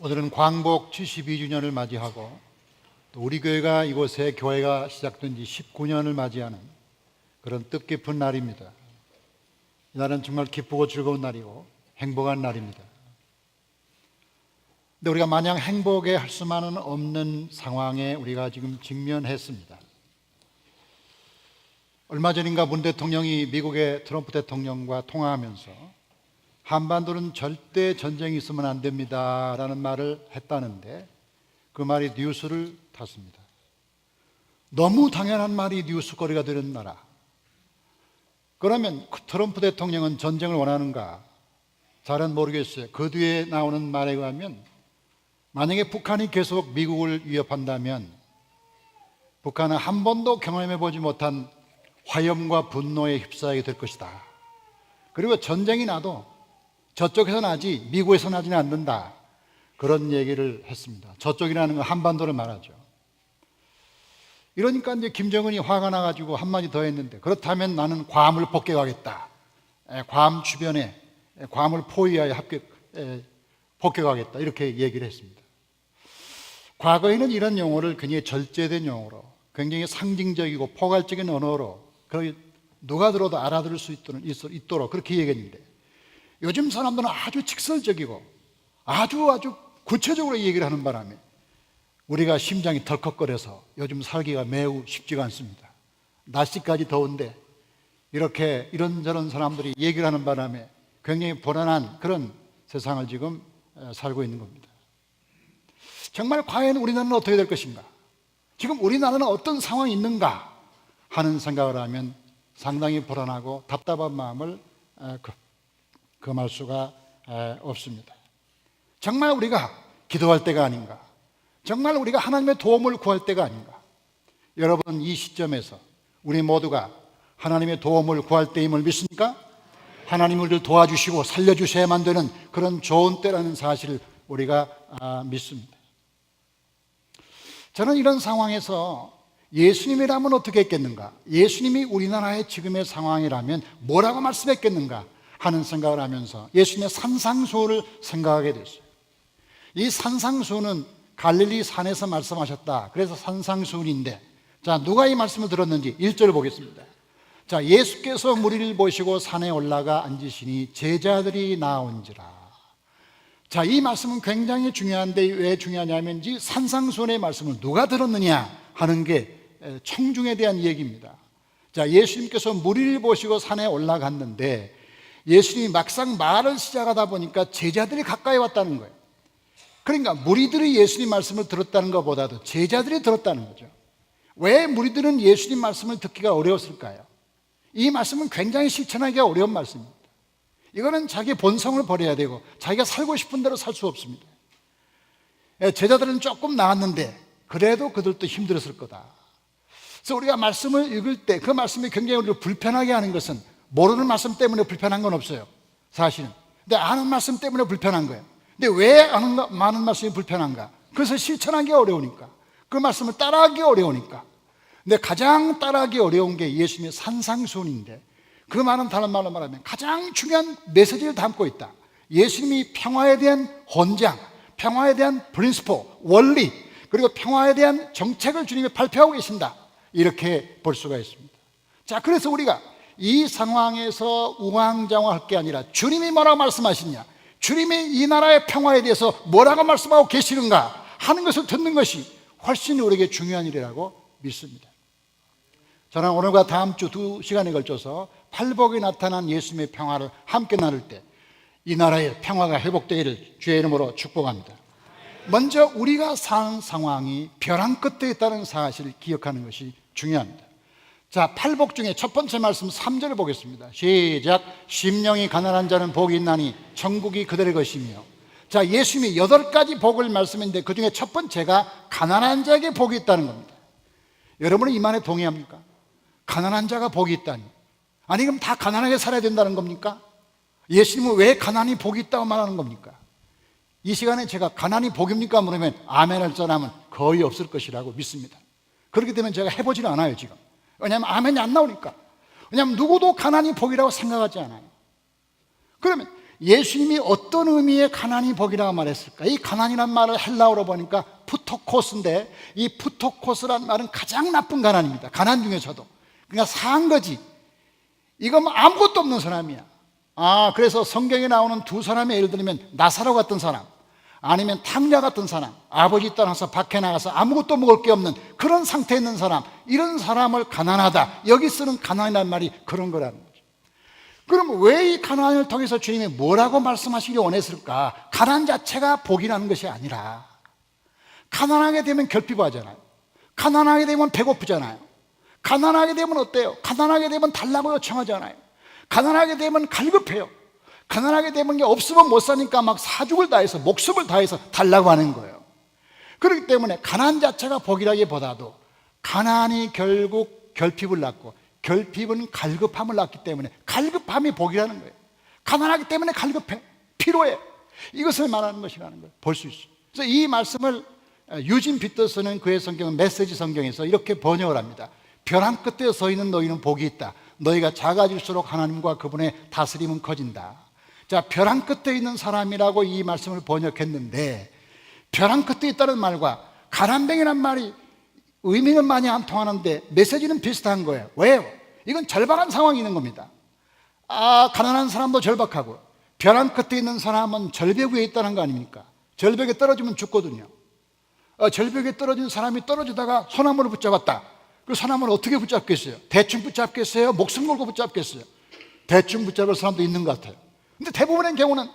오늘은 광복 72주년을 맞이하고 또 우리 교회가 이곳에 교회가 시작된 지 19년을 맞이하는 그런 뜻깊은 날입니다. 이날은 정말 기쁘고 즐거운 날이고 행복한 날입니다. 근데 우리가 마냥 행복해 할 수만은 없는 상황에 우리가 지금 직면했습니다. 얼마 전인가 문 대통령이 미국의 트럼프 대통령과 통화하면서 한반도는 절대 전쟁이 있으면 안 됩니다 라는 말을 했다는데 그 말이 뉴스를 탔습니다. 너무 당연한 말이 뉴스거리가 되는 나라. 그러면 트럼프 대통령은 전쟁을 원하는가? 잘은 모르겠어요. 그 뒤에 나오는 말에 의하면 만약에 북한이 계속 미국을 위협한다면 북한은 한 번도 경험해보지 못한 화염과 분노에 휩싸이게 될 것이다. 그리고 전쟁이 나도 저쪽에서 나지 미국에서 나지는 않는다. 그런 얘기를 했습니다. 저쪽이라는 건 한반도를 말하죠. 이러니까 이제 김정은이 화가 나가지고 한마디 더 했는데, 그렇다면 나는 괌을 폭격하겠다. 괌 주변에 괌을 포위하여 폭격하겠다. 이렇게 얘기를 했습니다. 과거에는 이런 용어를 굉장히 절제된 용어로, 굉장히 상징적이고 포괄적인 언어로 누가 들어도 알아들을 수 있도록 그렇게 얘기했는데, 요즘 사람들은 아주 직설적이고 아주 구체적으로 얘기를 하는 바람에 우리가 심장이 덜컥거려서 요즘 살기가 매우 쉽지가 않습니다. 날씨까지 더운데 이렇게 이런저런 사람들이 얘기를 하는 바람에 굉장히 불안한 그런 세상을 지금 살고 있는 겁니다. 정말 과연 우리나라는 어떻게 될 것인가? 지금 우리나라는 어떤 상황이 있는가 하는 생각을 하면 상당히 불안하고 답답한 마음을 금할 수가 없습니다. 정말 우리가 기도할 때가 아닌가? 정말 우리가 하나님의 도움을 구할 때가 아닌가? 여러분, 이 시점에서 우리 모두가 하나님의 도움을 구할 때임을 믿습니까? 하나님을 도와주시고 살려주셔야만 되는 그런 좋은 때라는 사실을 우리가 믿습니다. 저는 이런 상황에서 예수님이라면 어떻게 했겠는가? 예수님이 우리나라의 지금의 상황이라면 뭐라고 말씀했겠는가 하는 생각을 하면서 예수님의 산상수훈을 생각하게 됐어요. 이 산상수훈은 갈릴리 산에서 말씀하셨다. 그래서 산상수훈인데, 자, 누가 이 말씀을 들었는지 1절을 보겠습니다. 자, 예수께서 무리를 보시고 산에 올라가 앉으시니 제자들이 나온지라. 자, 이 말씀은 굉장히 중요한데 왜 중요하냐면 이 산상수훈의 말씀을 누가 들었느냐 하는 게 청중에 대한 얘기입니다. 자, 예수님께서 무리를 보시고 산에 올라갔는데 예수님이 막상 말을 시작하다 보니까 제자들이 가까이 왔다는 거예요. 그러니까 무리들이 예수님 말씀을 들었다는 것보다도 제자들이 들었다는 거죠. 왜 무리들은 예수님 말씀을 듣기가 어려웠을까요? 이 말씀은 굉장히 실천하기가 어려운 말씀입니다. 이거는 자기 본성을 버려야 되고 자기가 살고 싶은 대로 살 수 없습니다. 제자들은 조금 나았는데 그래도 그들도 힘들었을 거다. 그래서 우리가 말씀을 읽을 때 그 말씀이 굉장히 우리를 불편하게 하는 것은 모르는 말씀 때문에 불편한 건 없어요, 사실은. 근데 아는 말씀 때문에 불편한 거예요. 근데 왜 많은 말씀이 불편한가? 그것을 실천하기 어려우니까, 그 말씀을 따라하기 어려우니까. 근데 가장 따라하기 어려운 게 예수님의 산상수훈인데, 그 말은 다른 말로 말하면 가장 중요한 메시지를 담고 있다. 예수님이 평화에 대한 헌장, 평화에 대한 프린시포, 원리, 그리고 평화에 대한 정책을 주님이 발표하고 계신다, 이렇게 볼 수가 있습니다. 자, 그래서 우리가 이 상황에서 우왕좌왕할 게 아니라 주님이 뭐라고 말씀하시냐, 주님이 이 나라의 평화에 대해서 뭐라고 말씀하고 계시는가 하는 것을 듣는 것이 훨씬 우리에게 중요한 일이라고 믿습니다. 저는 오늘과 다음 주 2시간에 걸쳐서 팔복이 나타난 예수님의 평화를 함께 나눌 때 이 나라의 평화가 회복되기를 주의 이름으로 축복합니다. 먼저 우리가 사는 상황이 벼랑 끝에 있다는 사실을 기억하는 것이 중요합니다. 자, 팔복 중에 첫 번째 말씀 3절을 보겠습니다. 시작. 심령이 가난한 자는 복이 있나니 천국이 그들의 것이며. 자, 예수님이 8가지 복을 말씀했는데 그 중에 첫 번째가 가난한 자에게 복이 있다는 겁니다. 여러분은 이 말에 동의합니까? 가난한 자가 복이 있다니. 아니, 그럼 다 가난하게 살아야 된다는 겁니까? 예수님은 왜 가난이 복이 있다고 말하는 겁니까? 이 시간에 제가 가난이 복입니까? 물으면 아멘 할 사람은 거의 없을 것이라고 믿습니다. 그렇기 때문에 제가 해보지는 않아요, 지금. 왜냐하면 아멘이 안 나오니까. 왜냐하면 누구도 가난이 복이라고 생각하지 않아요. 그러면 예수님이 어떤 의미의 가난이 복이라고 말했을까? 이 가난이란 말을 헬라어로 보니까 푸토코스인데, 이 푸토코스란 말은 가장 나쁜 가난입니다. 가난 중에서도. 그러니까 상한 거지. 이거 뭐 아무것도 없는 사람이야. 그래서 성경에 나오는 두 사람의 예를 들면 나사로 같은 사람, 아니면 탕자 같은 사람, 아버지 떠나서 밖에 나가서 아무것도 먹을 게 없는 그런 상태에 있는 사람, 이런 사람을 가난하다, 여기 쓰는 가난이라는 말이 그런 거라는 거죠. 그럼 왜 이 가난을 통해서 주님이 뭐라고 말씀하시기 원했을까? 가난 자체가 복이라는 것이 아니라, 가난하게 되면 결핍하잖아요. 가난하게 되면 배고프잖아요. 가난하게 되면 어때요? 가난하게 되면 달라고 요청하잖아요. 가난하게 되면 갈급해요. 가난하게 되면 게 없으면 못 사니까 막 사죽을 다해서, 목숨을 다해서 달라고 하는 거예요. 그렇기 때문에 가난 자체가 복이라기보다도 가난이 결국 결핍을 낳고, 결핍은 갈급함을 낳기 때문에 갈급함이 복이라는 거예요. 가난하기 때문에 갈급해, 피로해. 이것을 말하는 것이라는 걸 볼 수 있어요. 그래서 이 말씀을 유진 피터스는 그의 성경은 메시지 성경에서 이렇게 번역을 합니다. 벼랑 끝에 서 있는 너희는 복이 있다. 너희가 작아질수록 하나님과 그분의 다스림은 커진다. 자, 벼랑 끝에 있는 사람이라고 이 말씀을 번역했는데, 벼랑 끝에 있다는 말과 가난뱅이란 말이 의미는 많이 안 통하는데 메시지는 비슷한 거예요. 왜요? 이건 절박한 상황이 있는 겁니다. 가난한 사람도 절박하고, 벼랑 끝에 있는 사람은 절벽 위에 있다는 거 아닙니까? 절벽에 떨어지면 죽거든요. 절벽에 떨어진 사람이 떨어지다가 소나무를 붙잡았다. 그 소나무를 어떻게 붙잡겠어요? 대충 붙잡겠어요? 목숨 걸고 붙잡겠어요? 대충 붙잡을 사람도 있는 것 같아요. 근데 대부분의 경우는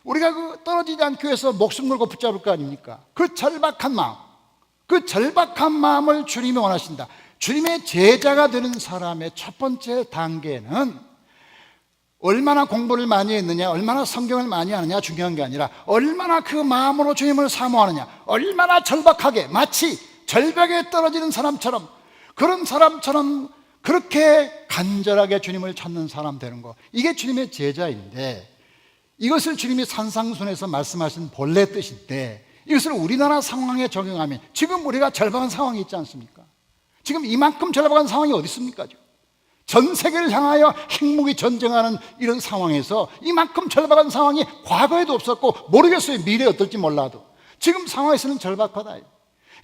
우리가 그 떨어지지 않기 위해서 목숨 걸고 붙잡을 거 아닙니까? 그 절박한 마음, 그 절박한 마음을 주님이 원하신다. 주님의 제자가 되는 사람의 첫 번째 단계는 얼마나 공부를 많이 했느냐, 얼마나 성경을 많이 하느냐 중요한 게 아니라, 얼마나 그 마음으로 주님을 사모하느냐, 얼마나 절박하게, 마치 절벽에 떨어지는 사람처럼, 그런 사람처럼 그렇게 간절하게 주님을 찾는 사람 되는 거, 이게 주님의 제자인데, 이것을 주님이 산상순에서 말씀하신 본래 뜻인데, 이것을 우리나라 상황에 적용하면 지금 우리가 절박한 상황이 있지 않습니까? 지금 이만큼 절박한 상황이 어디 있습니까? 전 세계를 향하여 핵무기 전쟁하는 이런 상황에서 이만큼 절박한 상황이 과거에도 없었고, 모르겠어요, 미래에 어떨지 몰라도. 지금 상황에서는 절박하다.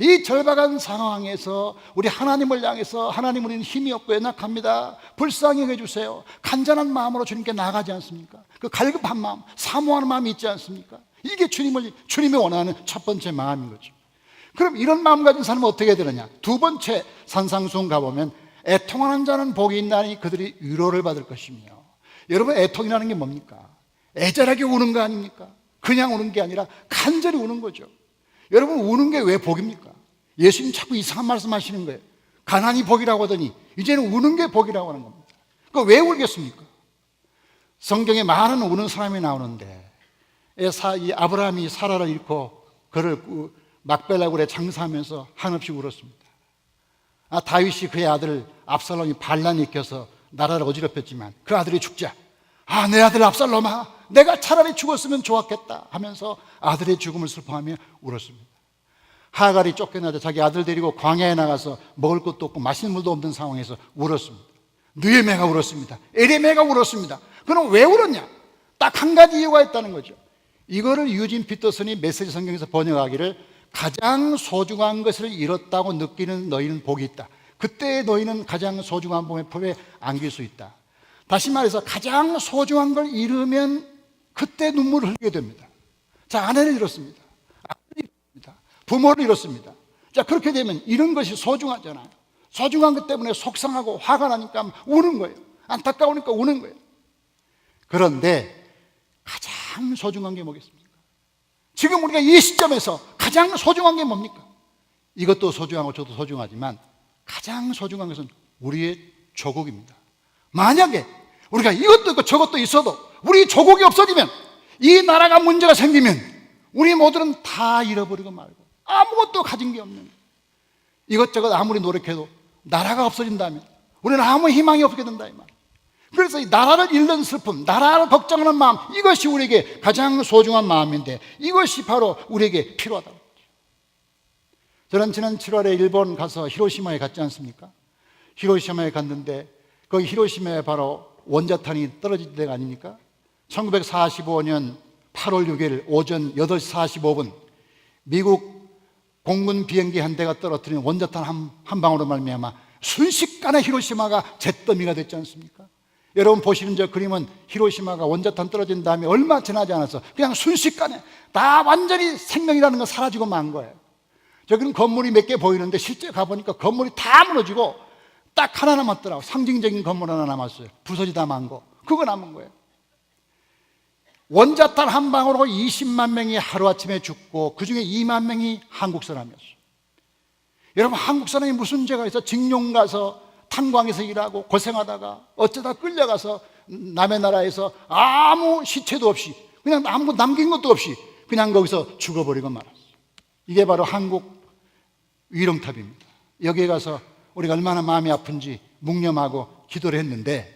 이 절박한 상황에서 우리 하나님을 향해서, 하나님 우리는 힘이 없고 연약합니다, 불쌍히 해주세요, 간절한 마음으로 주님께 나가지 않습니까? 그 갈급한 마음, 사모하는 마음이 있지 않습니까? 이게 주님이 원하는 첫 번째 마음인 거죠. 그럼 이런 마음 가진 사람은 어떻게 되느냐? 두 번째 산상수훈 가보면, 애통하는 자는 복이 있나니 그들이 위로를 받을 것이며. 여러분, 애통이라는 게 뭡니까? 애절하게 우는 거 아닙니까? 그냥 우는 게 아니라 간절히 우는 거죠. 여러분, 우는 게 왜 복입니까? 예수님 자꾸 이상한 말씀 하시는 거예요. 가난이 복이라고 하더니 이제는 우는 게 복이라고 하는 겁니다. 그거 왜 울겠습니까? 성경에 많은 우는 사람이 나오는데, 이 아브라함이 사라를 잃고 그를 막벨라굴에 장사하면서 한없이 울었습니다. 다윗이 그의 아들 압살롬이 반란이 일으켜서 나라를 어지럽혔지만 그 아들이 죽자, 내 아들 압살롬아, 내가 차라리 죽었으면 좋았겠다 하면서 아들의 죽음을 슬퍼하며 울었습니다. 하갈이 쫓겨나자 자기 아들 데리고 광야에 나가서 먹을 것도 없고 마시는 물도 없는 상황에서 울었습니다. 느헤미야가 울었습니다. 에레미야가 울었습니다. 그럼 왜 울었냐? 딱 한 가지 이유가 있다는 거죠. 이거를 유진 피터슨이 메시지 성경에서 번역하기를, 가장 소중한 것을 잃었다고 느끼는 너희는 복이 있다. 그때 너희는 가장 소중한 몸의 품에 안길 수 있다. 다시 말해서 가장 소중한 걸 잃으면 그때 눈물을 흘리게 됩니다. 자, 아내를 잃었습니다. 아들을 잃었습니다. 부모를 잃었습니다. 자, 그렇게 되면 이런 것이 소중하잖아요. 소중한 것 때문에 속상하고 화가 나니까 우는 거예요. 안타까우니까 우는 거예요. 그런데 가장 소중한 게 뭐겠습니까? 지금 우리가 이 시점에서 가장 소중한 게 뭡니까? 이것도 소중하고 저도 소중하지만 가장 소중한 것은 우리의 조국입니다. 만약에 우리가 이것도 있고 저것도 있어도 우리 조국이 없어지면, 이 나라가 문제가 생기면 우리 모두는 다 잃어버리고 말고 아무것도 가진 게 없는, 이것저것 아무리 노력해도 나라가 없어진다면 우리는 아무 희망이 없게 된다 이 말. 그래서 이 나라를 잃는 슬픔, 나라를 걱정하는 마음, 이것이 우리에게 가장 소중한 마음인데, 이것이 바로 우리에게 필요하다고. 저는 지난 7월에 일본 가서 히로시마에 갔지 않습니까? 히로시마에 갔는데, 거기 히로시마에 바로 원자탄이 떨어진 데가 아닙니까? 1945년 8월 6일 오전 8시 45분 미국 공군 비행기 한 대가 떨어뜨린 원자탄 한 방으로 말미암아 순식간에 히로시마가 잿더미가 됐지 않습니까? 여러분 보시는 저 그림은 히로시마가 원자탄 떨어진 다음에 얼마 지나지 않아서 그냥 순식간에 다 완전히 생명이라는 건 사라지고 만 거예요. 저기는 건물이 몇 개 보이는데 실제 가보니까 건물이 다 무너지고 딱 하나 남았더라고요. 상징적인 건물 하나 남았어요. 부서지다 만 거. 그거 남은 거예요. 원자탄 한 방으로 20만 명이 하루아침에 죽고 그중에 2만 명이 한국 사람이었어요. 여러분, 한국 사람이 무슨 죄가 있어? 징용 가서 탄광에서 일하고 고생하다가 어쩌다 끌려가서 남의 나라에서 아무 시체도 없이 그냥 아무 남긴 것도 없이 그냥 거기서 죽어버리고 말았어요. 이게 바로 한국 위령탑입니다. 여기에 가서 우리가 얼마나 마음이 아픈지 묵념하고 기도를 했는데,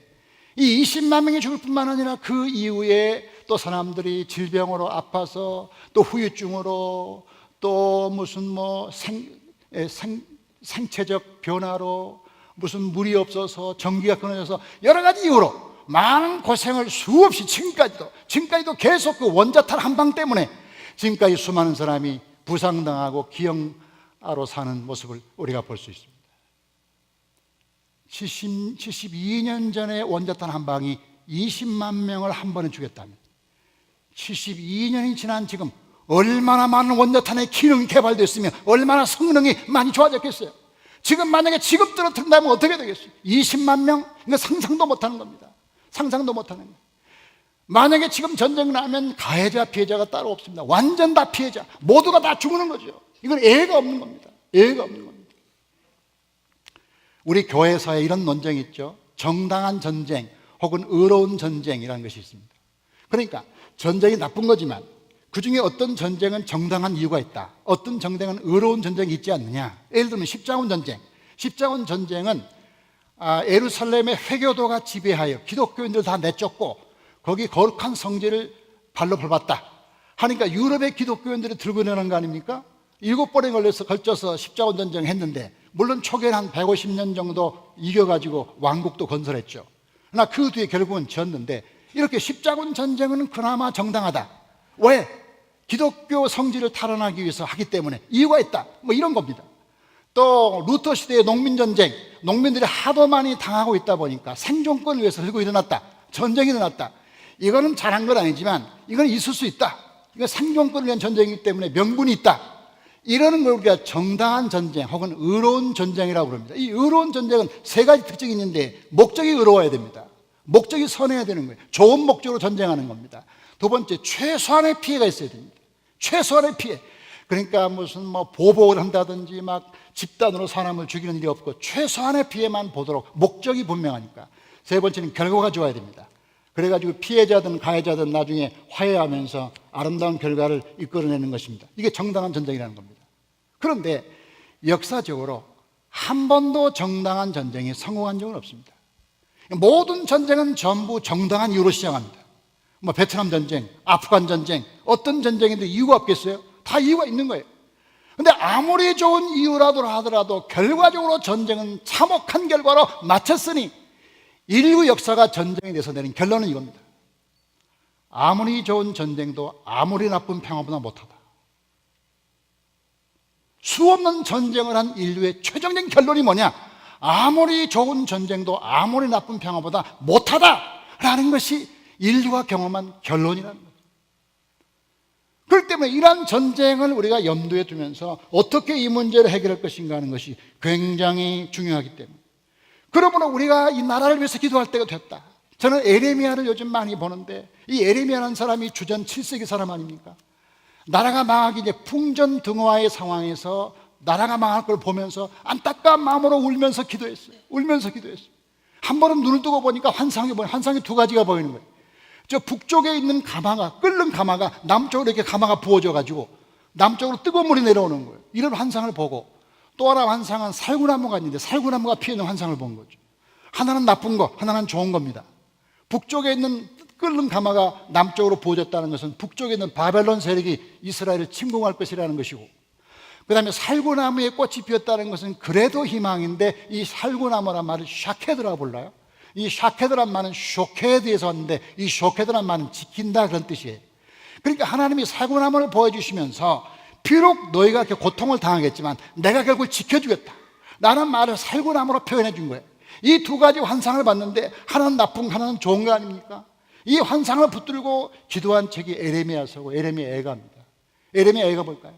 이 20만 명이 죽을 뿐만 아니라 그 이후에 또 사람들이 질병으로 아파서 또 후유증으로 또 무슨 생체적 변화로 무슨 물이 없어서 전기가 끊어져서 여러 가지 이유로 많은 고생을 수없이 지금까지도 계속 그 원자탄 한 방 때문에 지금까지 수많은 사람이 부상당하고 기형아로 사는 모습을 우리가 볼 수 있습니다. 72년 전에 원자탄 한 방이 20만 명을 한 번에 죽였다면 72년이 지난 지금 얼마나 많은 원자탄의 기능이 개발됐으면 얼마나 성능이 많이 좋아졌겠어요. 지금 만약에 지금 떨어뜨린다면 어떻게 되겠어요? 20만 명? 이거 상상도 못하는 겁니다. 상상도 못하는 거예요. 만약에 지금 전쟁 나면 가해자 피해자가 따로 없습니다. 완전 다 피해자, 모두가 다 죽는 거죠. 이건 예가 없는 겁니다. 예가 없는 겁니다. 우리 교회사에 이런 논쟁이 있죠. 정당한 전쟁 혹은 의로운 전쟁이라는 것이 있습니다. 그러니까 전쟁이 나쁜 거지만 그 중에 어떤 전쟁은 정당한 이유가 있다, 어떤 전쟁은 의로운 전쟁이 있지 않느냐. 예를 들면 십자군 전쟁. 십자군 전쟁은 예루살렘의 회교도가 지배하여 기독교인들 다 내쫓고 거기 거룩한 성지를 발로 밟았다 하니까 유럽의 기독교인들이 들고 일어난 거 아닙니까? 7번에 걸쳐서 십자군 전쟁을 했는데, 물론 초기에는 한 150년 정도 이겨가지고 왕국도 건설했죠. 그러나 그 뒤에 결국은 졌는데, 이렇게 십자군 전쟁은 그나마 정당하다. 왜? 기독교 성지를 탈환하기 위해서 하기 때문에 이유가 있다, 이런 겁니다. 또 루터 시대의 농민전쟁, 농민들이 하도 많이 당하고 있다 보니까 생존권을 위해서 들고 일어났다, 전쟁이 일어났다. 이거는 잘한 건 아니지만 이건 있을 수 있다. 이건 생존권을 위한 전쟁이기 때문에 명분이 있다. 이러는 걸 우리가 정당한 전쟁 혹은 의로운 전쟁이라고 부릅니다. 이 의로운 전쟁은 세 가지 특징이 있는데, 목적이 의로워야 됩니다. 목적이 선해야 되는 거예요. 좋은 목적으로 전쟁하는 겁니다. 두 번째, 최소한의 피해가 있어야 됩니다. 최소한의 피해. 그러니까 무슨 보복을 한다든지 집단으로 사람을 죽이는 일이 없고 최소한의 피해만 보도록 목적이 분명하니까. 세 번째는 결과가 좋아야 됩니다. 그래가지고 피해자든 가해자든 나중에 화해하면서 아름다운 결과를 이끌어내는 것입니다. 이게 정당한 전쟁이라는 겁니다. 그런데 역사적으로 한 번도 정당한 전쟁이 성공한 적은 없습니다. 모든 전쟁은 전부 정당한 이유로 시작합니다. 베트남 전쟁, 아프간 전쟁, 어떤 전쟁인데 이유가 없겠어요? 다 이유가 있는 거예요. 근데 아무리 좋은 이유라도 하더라도 결과적으로 전쟁은 참혹한 결과로 마쳤으니 인류 역사가 전쟁에 대해서 내린 결론은 이겁니다. 아무리 좋은 전쟁도 아무리 나쁜 평화보다 못하다. 수없는 전쟁을 한 인류의 최종적인 결론이 뭐냐? 아무리 좋은 전쟁도 아무리 나쁜 평화보다 못하다라는 것이 인류가 경험한 결론이라는 거예요. 그렇기 때문에 이러한 전쟁을 우리가 염두에 두면서 어떻게 이 문제를 해결할 것인가 하는 것이 굉장히 중요하기 때문에, 그러므로 우리가 이 나라를 위해서 기도할 때가 됐다. 저는 에레미야를 요즘 많이 보는데, 이 에레미야라는 사람이 주전 7세기 사람 아닙니까? 나라가 망하기 이제 풍전등화의 상황에서 나라가 망할 걸 보면서 안타까운 마음으로 울면서 기도했어요. 한 번은 눈을 뜨고 보니까 환상이 두 가지가 보이는 거예요. 저 북쪽에 있는 가마가, 끓는 가마가 남쪽으로 이렇게 가마가 부어져 가지고 남쪽으로 뜨거운 물이 내려오는 거예요. 이런 환상을 보고, 또 하나 환상은 살구나무가 있는데 살구나무가 피어있는 환상을 본 거죠. 하나는 나쁜 거, 하나는 좋은 겁니다. 북쪽에 있는 끓는 가마가 남쪽으로 부어졌다는 것은 북쪽에 있는 바벨론 세력이 이스라엘을 침공할 것이라는 것이고, 그 다음에 살구나무에 꽃이 피었다는 것은 그래도 희망인데, 이 살구나무란 말을 샤케드라고 불러요. 이 샤케드란 말은 쇼케드에서 왔는데 이 쇼케드란 말은 지킨다 그런 뜻이에요. 그러니까 하나님이 살구나무를 보여주시면서 비록 너희가 이렇게 고통을 당하겠지만 내가 결국 지켜주겠다 라는 말을 살구나무로 표현해 준 거예요. 이 두 가지 환상을 봤는데 하나는 나쁜 거 하나는 좋은 거 아닙니까? 이 환상을 붙들고 기도한 책이 에레미야서고 에레미야애가입니다. 에레미야애가 뭘까요?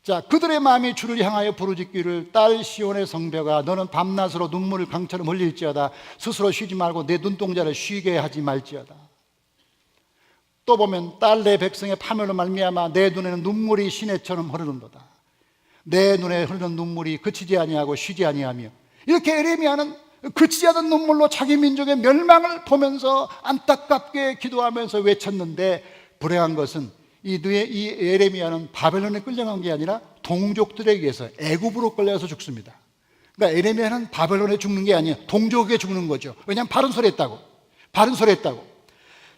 자, 그들의 마음이 주를 향하여 부르짖기를 딸 시온의 성벽아 너는 밤낮으로 눈물을 강처럼 흘릴지어다 스스로 쉬지 말고 내 눈동자를 쉬게 하지 말지어다. 또 보면 딸 내 백성의 파멸로 말미암아 내 눈에는 눈물이 시내처럼 흐르는도다. 내 눈에 흐르는 눈물이 그치지 아니하고 쉬지 아니하며. 이렇게 에레미야는 그치지 않은 눈물로 자기 민족의 멸망을 보면서 안타깝게 기도하면서 외쳤는데 불행한 것은 이 에레미야는 바벨론에 끌려간 게 아니라 동족들에 의해서 애굽으로 끌려가서 죽습니다. 그러니까 에레미야는 바벨론에 죽는 게 아니에요. 동족에 죽는 거죠. 왜냐하면 바른 소리 했다고.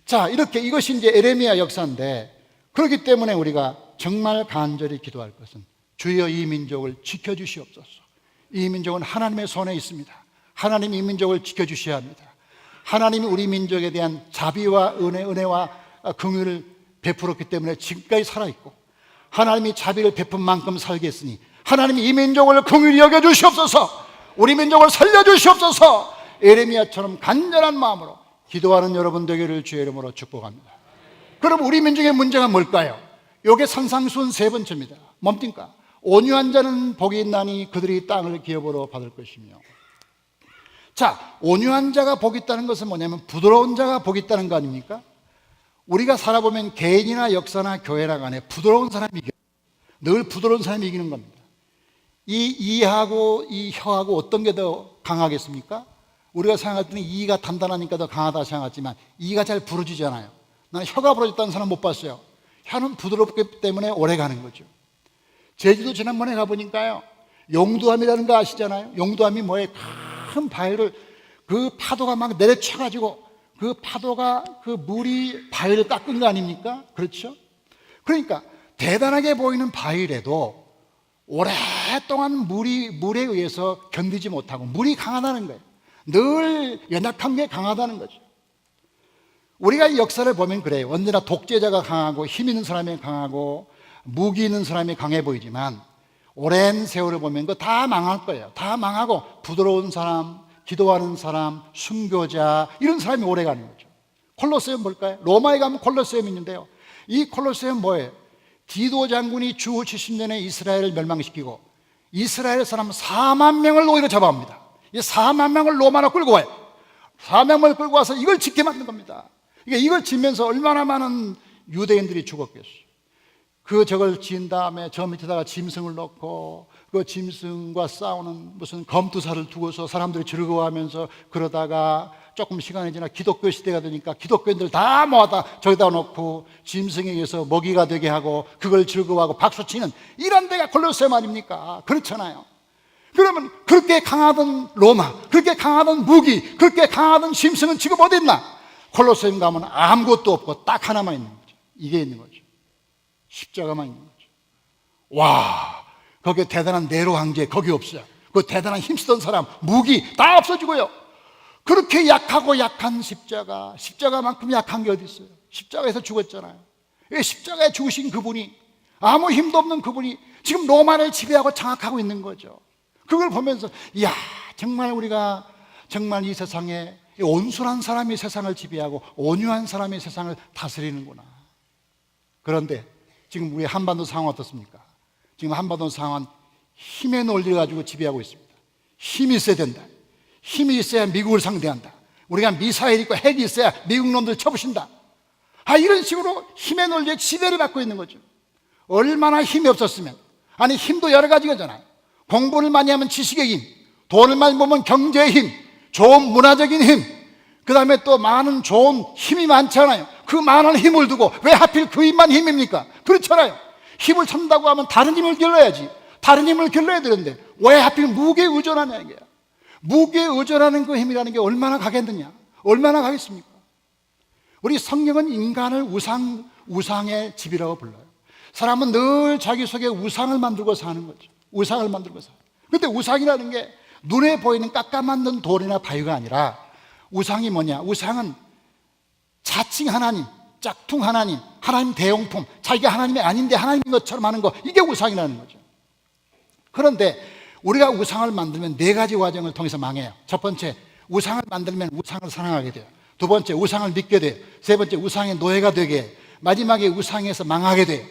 자, 이렇게 이것이 이제 에레미야 역사인데, 그렇기 때문에 우리가 정말 간절히 기도할 것은 주여 이 민족을 지켜주시옵소서. 이 민족은 하나님의 손에 있습니다. 하나님이 이 민족을 지켜주셔야 합니다. 하나님이 우리 민족에 대한 자비와 은혜와 긍휼을 베풀었기 때문에 지금까지 살아있고, 하나님이 자비를 베푼 만큼 살겠으니 하나님이 이 민족을 긍휼히 여겨주시옵소서. 우리 민족을 살려주시옵소서. 에레미야처럼 간절한 마음으로 기도하는 여러분 되기를 주의 이름으로 축복합니다. 그럼 우리 민족의 문제가 뭘까요? 이게 산상수훈 세 번째입니다. 뭡니까? 온유한 자는 복이 있나니 그들이 땅을 기업으로 받을 것이며. 자, 온유한 자가 복이 있다는 것은 뭐냐면 부드러운 자가 복이 있다는 거 아닙니까? 우리가 살아보면 개인이나 역사나 교회나 간에 부드러운 사람이 이겨요. 늘 부드러운 사람이 이기는 겁니다. 이 이하고 이 혀하고 어떤 게 더 강하겠습니까? 우리가 생각할 때는 이가 단단하니까 더 강하다 생각하지만 이가 잘 부러지잖아요. 나는 혀가 부러졌다는 사람 못 봤어요. 혀는 부드럽기 때문에 오래 가는 거죠. 제주도 지난번에 가보니까요, 용두암이라는 거 아시잖아요. 용두암이 뭐예요? 큰 바위를 그 파도가 막 내려쳐가지고 그 파도가 그 물이 바위를 깎은 거 아닙니까? 그렇죠? 그러니까 대단하게 보이는 바위라도 오랫동안 물에 의해서 견디지 못하고 물이 강하다는 거예요. 늘 연약한 게 강하다는 거죠. 우리가 이 역사를 보면 그래요. 언제나 독재자가 강하고 힘 있는 사람이 강하고 무기 있는 사람이 강해 보이지만 오랜 세월을 보면 그거 다 망할 거예요. 다 망하고 부드러운 사람, 기도하는 사람, 순교자 이런 사람이 오래 가는 거죠. 콜로세움 볼까요? 로마에 가면 콜로세움이 있는데요. 이 콜로세움 뭐예요? 디도 장군이 주 70년에 이스라엘을 멸망시키고 이스라엘 사람 4만 명을 노예로 잡아옵니다. 이 4만 명을 로마로 끌고 와요. 4만 명을 끌고 와서 이걸 짓게 만든 겁니다. 이걸 짓면서 얼마나 많은 유대인들이 죽었겠어요. 저걸 지은 다음에 저 밑에다가 짐승을 넣고 그 짐승과 싸우는 무슨 검투사를 두고서 사람들이 즐거워하면서 그러다가 조금 시간이 지나 기독교 시대가 되니까 기독교인들 다 모아다 저기다 놓고 짐승에 의해서 먹이가 되게 하고 그걸 즐거워하고 박수치는 이런 데가 콜로세움 아닙니까? 그렇잖아요. 그러면 그렇게 강하던 로마, 그렇게 강하던 무기, 그렇게 강하던 짐승은 지금 어디 있나? 콜로세움 가면 아무것도 없고 딱 하나만 있는 거죠. 이게 있는 거죠. 십자가만 있는 거죠. 와, 거기에 대단한 네로 황제 거기 없어요. 그 대단한 힘쓰던 사람, 무기 다 없어지고요. 그렇게 약하고 약한 십자가만큼 약한 게 어디 있어요? 십자가에서 죽었잖아요. 십자가에 죽으신 그분이, 아무 힘도 없는 그분이 지금 로마를 지배하고 장악하고 있는 거죠. 그걸 보면서 이야, 정말 우리가 정말 이 세상에 온순한 사람이 세상을 지배하고 온유한 사람이 세상을 다스리는구나. 그런데 지금 우리 한반도 상황 어떻습니까? 지금 한반도 상황은 힘의 논리를 가지고 지배하고 있습니다. 힘이 있어야 된다. 힘이 있어야 미국을 상대한다. 우리가 미사일 있고 핵이 있어야 미국 놈들 쳐부신다. 이런 식으로 힘의 논리에 지배를 받고 있는 거죠. 얼마나 힘이 없었으면, 아니 힘도 여러 가지잖아요. 공부를 많이 하면 지식의 힘, 돈을 많이 보면 경제의 힘, 좋은 문화적인 힘, 그 다음에 또 많은 좋은 힘이 많잖아요. 그 많은 힘을 두고 왜 하필 그 힘만 힘입니까? 그렇잖아요. 힘을 찾는다고 하면 다른 힘을 길러야지. 다른 힘을 길러야 되는데 왜 하필 무게에 의존하냐 이게야. 무게에 의존하는 그 힘이라는 게 얼마나 가겠느냐, 얼마나 가겠습니까? 우리 성경은 인간을 우상의 집이라고 불러요. 사람은 늘 자기 속에 우상을 만들고 사는 거죠. 우상을 만들고 살아요. 근데 우상이라는 게 눈에 보이는 깎아만든 돌이나 바위가 아니라 우상이 뭐냐? 우상은 자칭 하나님, 짝퉁 하나님, 하나님 대용품, 자기가 하나님이 아닌데 하나님인 것처럼 하는 거, 이게 우상이라는 거죠. 그런데 우리가 우상을 만들면 네 가지 과정을 통해서 망해요. 첫 번째, 우상을 만들면 우상을 사랑하게 돼요. 두 번째, 우상을 믿게 돼요. 세 번째, 우상의 노예가 되게 해요. 마지막에 우상에서 망하게 돼요.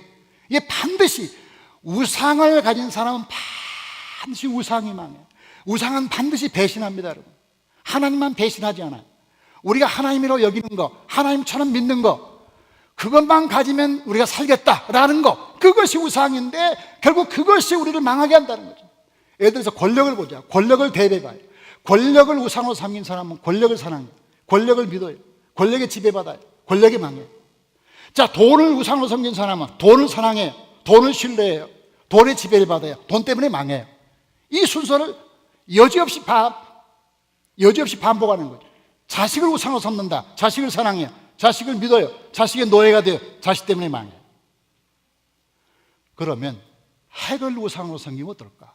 이게 반드시 우상을 가진 사람은 반드시 우상이 망해요. 우상은 반드시 배신합니다, 여러분. 하나님만 배신하지 않아요. 우리가 하나님이라고 여기는 거, 하나님처럼 믿는 거, 그것만 가지면 우리가 살겠다라는 거, 그것이 우상인데 결국 그것이 우리를 망하게 한다는 거죠. 예를 들어서 권력을 보자. 권력을 대비해봐요. 권력을 우상으로 삼긴 사람은 권력을 사랑해요. 권력을 믿어요. 권력에 지배받아요. 권력에 망해요. 자, 돈을 우상으로 섬긴 사람은 돈을 사랑해요. 돈을 신뢰해요. 돈의 지배를 받아요. 돈 때문에 망해요. 이 순서를 여지없이 반복하는 거죠. 자식을 우상으로 삼는다. 자식을 사랑해요. 자식을 믿어요. 자식의 노예가 돼요. 자식 때문에 망해요. 그러면 핵을 우상으로 섬기면 어떨까?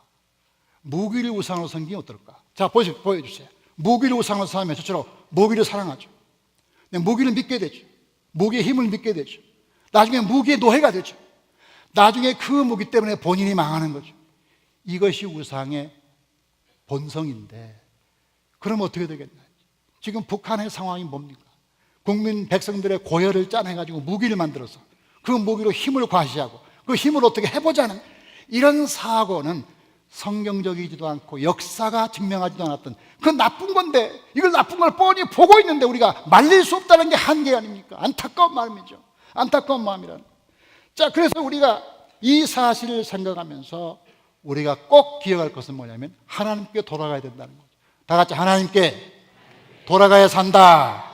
무기를 우상으로 섬기면 어떨까? 자, 보여주세요. 무기를 우상으로 삼으면 저처럼 무기를 사랑하죠. 무기를 믿게 되죠. 무기의 힘을 믿게 되죠. 나중에 무기의 노예가 되죠. 나중에 그 무기 때문에 본인이 망하는 거죠. 이것이 우상의 본성인데, 그럼 어떻게 되겠나요? 지금 북한의 상황이 뭡니까? 국민 백성들의 고열을 짜내가지고 무기를 만들어서 그 무기로 힘을 과시하고 그 힘을 어떻게 해보자는 이런 사고는 성경적이지도 않고 역사가 증명하지도 않았던 그 나쁜 건데, 이걸 나쁜 걸 뻔히 보고 있는데 우리가 말릴 수 없다는 게 한계 아닙니까? 안타까운 마음이죠. 안타까운 마음이라는. 자, 그래서 우리가 이 사실을 생각하면서 우리가 꼭 기억할 것은 뭐냐면 하나님께 돌아가야 된다는 거죠. 다 같이 하나님께 돌아가야 산다.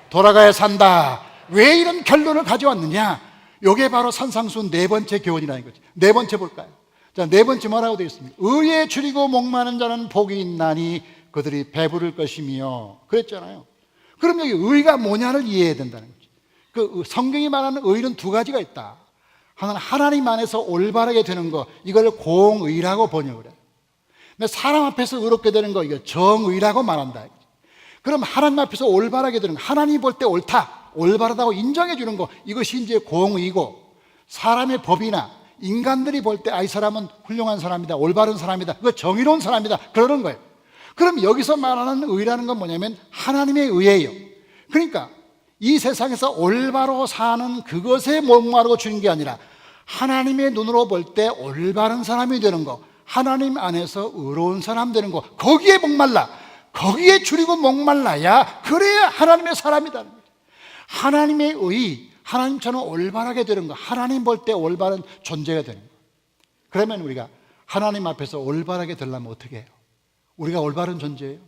돌아가야 산다. 왜 이런 결론을 가져왔느냐? 이게 바로 산상수 네 번째 교훈이라는 거죠. 네 번째 볼까요? 자, 네 번째 뭐라고 되어 있습니까? 의에 줄이고 목마른 자는 복이 있나니 그들이 배부를 것이며, 그랬잖아요. 그럼 여기 의가 뭐냐를 이해해야 된다는 거죠. 그 성경이 말하는 의는 두 가지가 있다. 하나는 하나님 안에서 올바르게 되는 거, 이걸 공의라고 번역을 해요. 근데 사람 앞에서 의롭게 되는 거, 이거 정의라고 말한다. 그럼 하나님 앞에서 올바르게 되는 거, 하나님이 볼 때 옳다, 올바르다고 인정해 주는 거, 이것이 이제 공의고, 사람의 법이나 인간들이 볼 때 이 사람은 훌륭한 사람이다, 올바른 사람이다, 그거 정의로운 사람이다, 그러는 거예요. 그럼 여기서 말하는 의라는 건 뭐냐면 하나님의 의예요. 그러니까 이 세상에서 올바로 사는 그것에 목마르고 주는 게 아니라 하나님의 눈으로 볼 때 올바른 사람이 되는 거, 하나님 안에서 의로운 사람 되는 거, 거기에 목말라, 거기에 줄이고 목말라야 그래야 하나님의 사람이다는 거예요. 하나님의 의, 하나님처럼 올바르게 되는 거, 하나님 볼 때 올바른 존재가 되는 거. 그러면 우리가 하나님 앞에서 올바르게 되려면 어떻게 해요? 우리가 올바른 존재예요?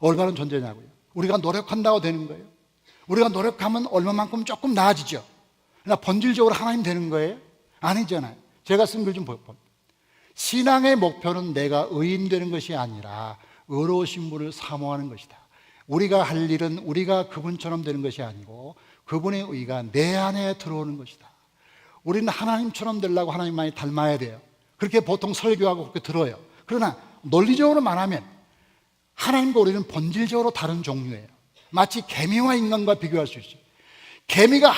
올바른 존재냐고요? 우리가 노력한다고 되는 거예요? 우리가 노력하면 얼마만큼 조금 나아지죠? 그러나 본질적으로 하나님 되는 거예요? 아니잖아요. 제가 쓴 글 좀 봅니다. 신앙의 목표는 내가 의인 되는 것이 아니라 의로우신 분을 사모하는 것이다. 우리가 할 일은 우리가 그분처럼 되는 것이 아니고 그분의 의가 내 안에 들어오는 것이다. 우리는 하나님처럼 되려고 하나님 많이 닮아야 돼요. 그렇게 보통 설교하고 그렇게 들어요. 그러나 논리적으로 말하면 하나님과 우리는 본질적으로 다른 종류예요. 마치 개미와 인간과 비교할 수 있어요. 개미가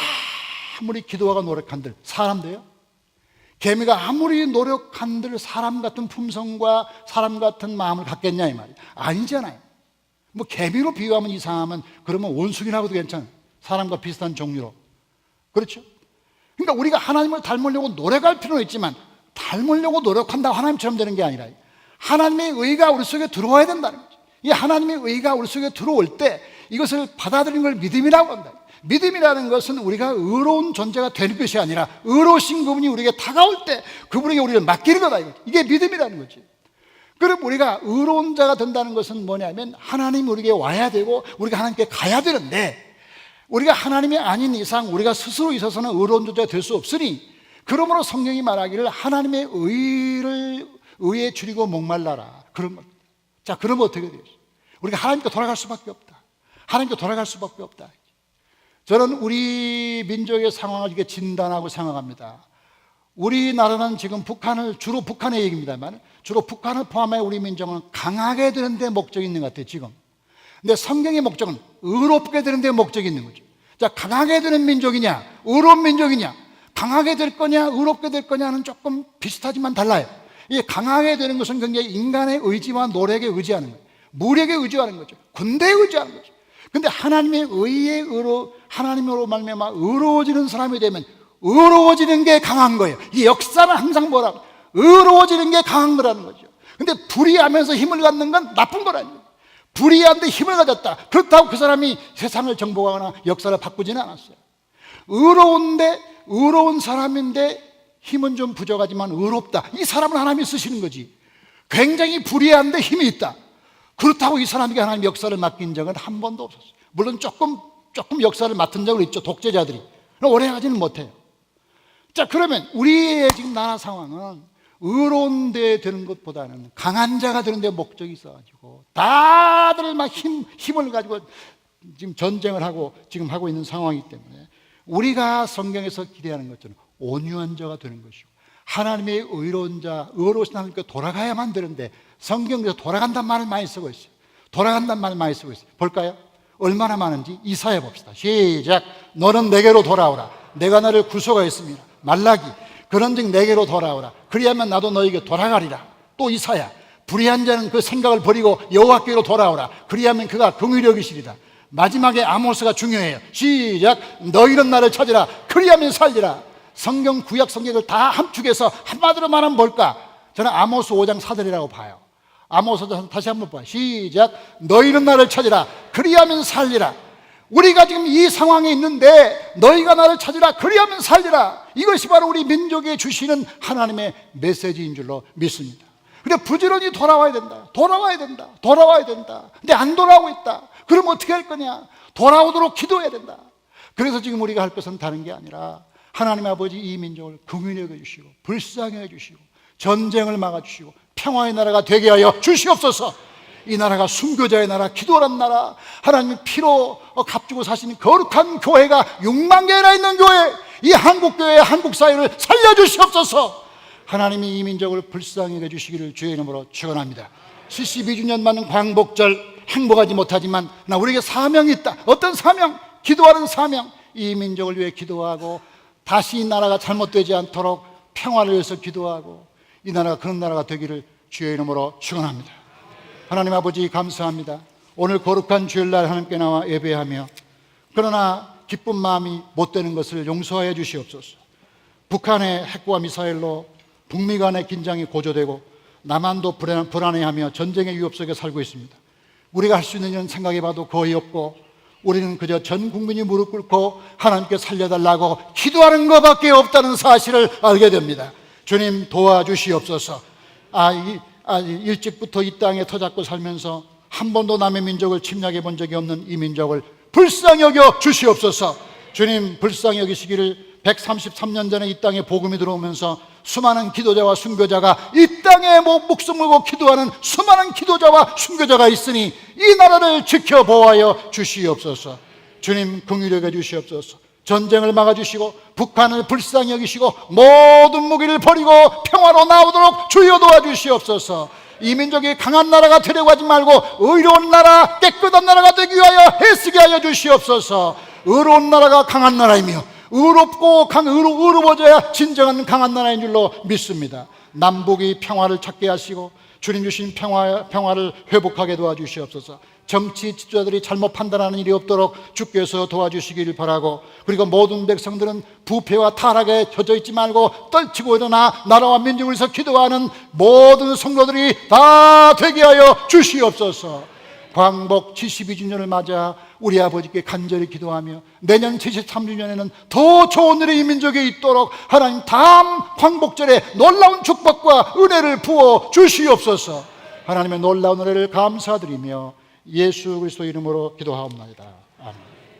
아무리 기도하고 노력한들 사람 돼요? 개미가 아무리 노력한들 사람 같은 품성과 사람 같은 마음을 갖겠냐 이 말이에요. 아니잖아요. 뭐 개미로 비유하면 이상하면 그러면 원숭이라고도 괜찮아요. 사람과 비슷한 종류로. 그렇죠? 그러니까 우리가 하나님을 닮으려고 노력할 필요는 있지만 닮으려고 노력한다고 하나님처럼 되는 게 아니라 하나님의 의가 우리 속에 들어와야 된다는 거죠. 이 하나님의 의가 우리 속에 들어올 때 이것을 받아들이는 걸 믿음이라고 한다. 믿음이라는 것은 우리가 의로운 존재가 되는 것이 아니라 의로우신 그분이 우리에게 다가올 때 그분에게 우리를 맡기는 거다. 이게 믿음이라는 거지. 그럼 우리가 의로운 자가 된다는 것은 뭐냐면 하나님이 우리에게 와야 되고 우리가 하나님께 가야 되는데 우리가 하나님이 아닌 이상 우리가 스스로 있어서는 의로운 존재가 될 수 없으니 그러므로 성경이 말하기를 하나님의 의에 줄이고 목말라라 그런 겁니다. 자, 그러면 어떻게 되겠어요? 우리가 하나님께 돌아갈 수밖에 없다. 하나님께 돌아갈 수밖에 없다. 저는 우리 민족의 상황을 이렇게 진단하고 생각합니다. 우리나라는 지금 주로 북한의 얘기입니다만 주로 북한을 포함해 우리 민족은 강하게 되는 데 목적이 있는 것 같아요. 지금 근데 성경의 목적은 의롭게 되는 데 목적이 있는 거죠. 자, 강하게 되는 민족이냐, 의로운 민족이냐, 강하게 될 거냐, 의롭게 될 거냐는 조금 비슷하지만 달라요. 이 강하게 되는 것은 굉장히 인간의 의지와 노력에 의지하는 거예요. 무력에 의지하는 거죠. 군대에 의지하는 거죠. 근데 하나님의 의에 하나님으로 말미암아 의로워지는 사람이 되면 의로워지는 게 강한 거예요. 이 역사는 항상 뭐라고? 의로워지는 게 강한 거라는 거죠. 근데 불의하면서 힘을 갖는 건 나쁜 거라는 거예요. 불의한데 힘을 가졌다. 그렇다고 그 사람이 세상을 정복하거나 역사를 바꾸지는 않았어요. 의로운 사람인데 힘은 좀 부족하지만 의롭다. 이 사람을 하나님이 쓰시는 거지. 굉장히 불의한데 힘이 있다. 그렇다고 이 사람에게 하나님 역사를 맡긴 적은 한 번도 없었어요. 물론 조금 역사를 맡은 적은 있죠. 독재자들이. 오래 하지는 못해요. 자, 그러면 우리의 지금 나라 상황은 의로운 데 되는 것보다는 강한 자가 되는 데 목적이 있어가지고 다들 막 힘을 가지고 지금 전쟁을 하고 지금 하고 있는 상황이기 때문에 우리가 성경에서 기대하는 것처럼 온유한 자가 되는 것이고 하나님의 의로운 자, 의로우신 하나님께 돌아가야만 되는데 성경에서 돌아간다는 말을 많이 쓰고 있어요. 돌아간다는 말을 많이 쓰고 있어요. 볼까요? 얼마나 많은지 이사야 봅시다. 시작. 너는 내게로 돌아오라. 내가 너를 구속하였습니다. 말라기. 그런즉 내게로 돌아오라. 그리하면 나도 너에게 돌아가리라. 또 이사야. 불의한 자는 그 생각을 버리고 여호와께로 돌아오라. 그리하면 그가 긍휼히 여기시리라. 마지막에 아모스가 중요해요. 시작. 너희는 나를 찾으라. 그리하면 살리라. 성경 구약 성경을 다 함축해서 한마디로 말하면 뭘까? 저는 아모스 5장 4절이라고 봐요. 아모스 다시 한번 봐요. 시작. 너희는 나를 찾으라. 그리하면 살리라. 우리가 지금 이 상황에 있는데 너희가 나를 찾으라. 그리하면 살리라. 이것이 바로 우리 민족에 주시는 하나님의 메시지인 줄로 믿습니다. 근데 부지런히 돌아와야 된다. 근데 안 돌아오고 있다. 그럼 어떻게 할 거냐? 돌아오도록 기도해야 된다. 그래서 지금 우리가 할 것은 다른 게 아니라 하나님 아버지 이 민족을 긍휼히 여겨주시고 불쌍히 해주시고 전쟁을 막아주시고 평화의 나라가 되게 하여 주시옵소서. 이 나라가 순교자의 나라, 기도하는 나라, 하나님의 피로 값주고 사시는 거룩한 교회가 6만 개나 있는 교회, 이 한국교회의 한국사회를 살려주시옵소서. 하나님이 이 민족을 불쌍히 해주시기를 주의 이름으로 축원합니다. 72주년 맞는 광복절 행복하지 못하지만 우리에게 사명이 있다. 어떤 사명? 기도하는 사명. 이 민족을 위해 기도하고 다시 이 나라가 잘못되지 않도록 평화를 위해서 기도하고 이 나라가 그런 나라가 되기를 주의 이름으로 축원합니다. 하나님 아버지 감사합니다. 오늘 거룩한 주일날 하나님께 나와 예배하며 그러나 기쁜 마음이 못 되는 것을 용서하여 주시옵소서. 북한의 핵과 미사일로 북미 간의 긴장이 고조되고 남한도 불안해하며 전쟁의 위협 속에 살고 있습니다. 우리가 할 수 있는 일은 생각해봐도 거의 없고 우리는 그저 전 국민이 무릎 꿇고 하나님께 살려달라고 기도하는 것밖에 없다는 사실을 알게 됩니다. 주님 도와주시옵소서. 일찍부터 이 땅에 터잡고 살면서 한 번도 남의 민족을 침략해 본 적이 없는 이 민족을 불쌍히 여겨 주시옵소서. 주님 불쌍히 여기시기를 133년 전에 이 땅에 복음이 들어오면서 수많은 기도자와 순교자가 이 땅에 목숨 걸고 기도하는 수많은 기도자와 순교자가 있으니 이 나라를 지켜보아여 주시옵소서. 주님 긍휼히 여겨 주시옵소서. 전쟁을 막아주시고 북한을 불쌍히 여기시고 모든 무기를 버리고 평화로 나오도록 주여 도와주시옵소서. 이 민족이 강한 나라가 되려고 하지 말고 의로운 나라, 깨끗한 나라가 되기 위하여 애쓰게 하여 주시옵소서. 의로운 나라가 강한 나라이며 의롭고 의로워져야 진정한 강한 나라인 줄로 믿습니다. 남북이 평화를 찾게 하시고 주님 주신 평화를 회복하게 도와주시옵소서. 정치 지도자들이 잘못 판단하는 일이 없도록 주께서 도와주시기를 바라고 그리고 모든 백성들은 부패와 타락에 젖어 있지 말고 떨치고 일어나 나라와 민족을 위해서 기도하는 모든 성도들이 다 되게 하여 주시옵소서. 광복 72주년을 맞아 우리 아버지께 간절히 기도하며 내년 73주년에는 더 좋은 일이 이 민족에 있도록 하나님 다음 광복절에 놀라운 축복과 은혜를 부어 주시옵소서. 하나님의 놀라운 은혜를 감사드리며 예수 그리스도 이름으로 기도하옵나이다. 아멘.